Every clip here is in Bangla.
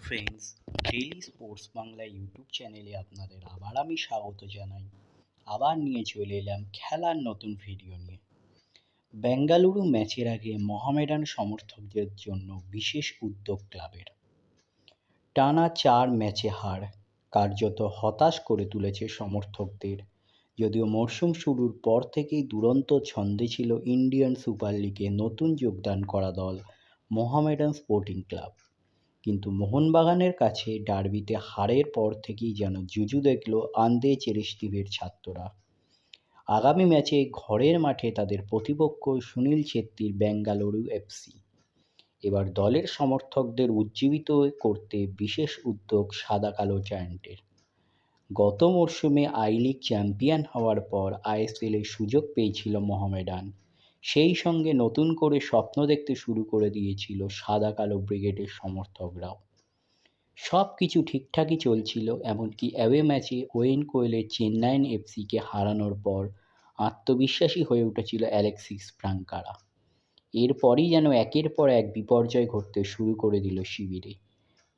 Friends, daily sports Bangla YouTube চ্যানেলে আপনাদের আবার আমি স্বাগত জানাই। আবার নিয়ে চলে এলাম খেলার নতুন ভিডিও নিয়ে। বেঙ্গালুরু ম্যাচের আগে মোহামেডান সমর্থকদের জন্য বিশেষ উদ্যোগ ক্লাবের। টানা 4 ম্যাচে হার কার্যত হতাশ করে তুলেছে সমর্থকদের। যদিও মরশুম শুরুর পর থেকেই দুরন্ত ছন্দে ছিল ইন্ডিয়ান সুপার লিগে নতুন যোগদান করা দল মোহামেডান স্পোর্টিং ক্লাব, কিন্তু মোহনবাগানের কাছে ডার্বিতে হারের পর থেকেই যেন জুজু দেখল আন্দে চেরিস্তিভের ছাত্ররা। আগামী ম্যাচে ঘরের মাঠে তাদের প্রতিপক্ষ সুনীল ছেত্রীর বেঙ্গালুরু এফসি। এবার দলের সমর্থকদের উজ্জীবিত করতে বিশেষ উদ্যোগ সাদা কালো জায়ান্টের। গত মরশুমে আই লিগ চ্যাম্পিয়ন হওয়ার পর আইএসএলে সুযোগ পেয়েছিল মোহামেডান। সেই সঙ্গে নতুন করে স্বপ্ন দেখতে শুরু করে দিয়েছিল সাদা কালো ব্রিগেডের সমর্থকরাও। সব কিছু ঠিকঠাকই চলছিল, এমনকি অ্যাওয়ে ম্যাচে ওয়েন কোয়েলের চেন্নাইন এফসিকে হারানোর পর আত্মবিশ্বাসী হয়ে উঠেছিল অ্যালেক্সিস ফ্রাঙ্কারা। এরপরই যেন একের পর এক বিপর্যয় ঘটতে শুরু করে দিল শিবিরে।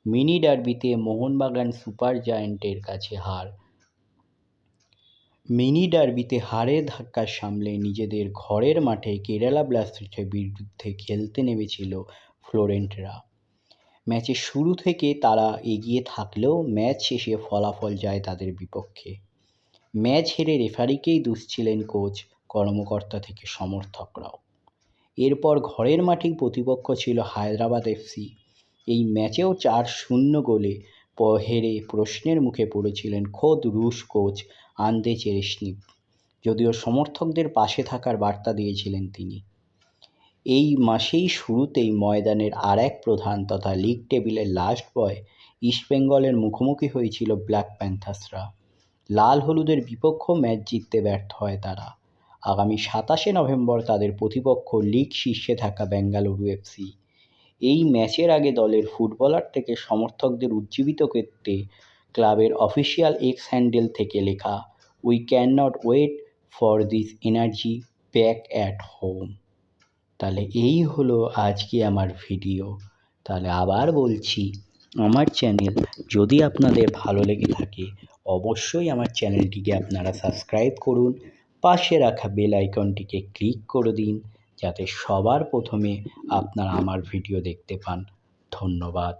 মিনি ডার্বিতে মোহনবাগান সুপার জায়ান্টের কাছে হারের ধাক্কা সামলে নিজেদের ঘরের মাঠে কেরালা ব্লাস্টার্সের বিরুদ্ধে খেলতে নেমেছিল ফ্লোরেন্টরা। ম্যাচের শুরু থেকে তারা এগিয়ে থাকলেও ম্যাচ শেষে ফলাফল যায় তাদের বিপক্ষে। ম্যাচ হেরে রেফারিকেই দুষছিলেন কোচ, কর্মকর্তা থেকে সমর্থকরাও। এরপর ঘরের মাঠেই প্রতিপক্ষ ছিল হায়দ্রাবাদ এফসি। এই ম্যাচেও 4-0 গোলে হেরে প্রশ্নের মুখে পড়েছিলেন খোদ রুশ কোচ আন্দে চেরেশনিভ, যদিও সমর্থকদের পাশে থাকার বার্তা দিয়েছিলেন তিনি। এই মাসেই শুরুতেই ময়দানের আর এক প্রধান তথা লিগ টেবিলের লাস্ট বয় ইস্টবেঙ্গলের মুখোমুখি হয়েছিল ব্ল্যাক প্যান্থার্সরা। লাল হলুদের বিপক্ষ ম্যাচ জিততে ব্যর্থ হয় তারা। আগামী 27 নভেম্বর তাদের প্রতিপক্ষ লিগ শীর্ষে থাকা বেঙ্গালুরু এফসি। এই ম্যাচের আগে দলের ফুটবলার থেকে সমর্থকদের উজ্জীবিত করতে ক্লাবের অফিসিয়াল এক্স হ্যান্ডেল থেকে লেখা we can not wait for this energy back at home. তাহলে এই হলো আজকে আমার ভিডিও। তাহলে আবার বলছি, আমার চ্যানেল যদি আপনাদের ভালো লেগে থাকে অবশ্যই আমার চ্যানেলটিকে আপনারা সাবস্ক্রাইব করুন, পাশে রাখা বেল আইকনটিকে ক্লিক করে দিন যাতে সবার প্রথমে আপনারা আমার ভিডিও দেখতে পান। ধন্যবাদ।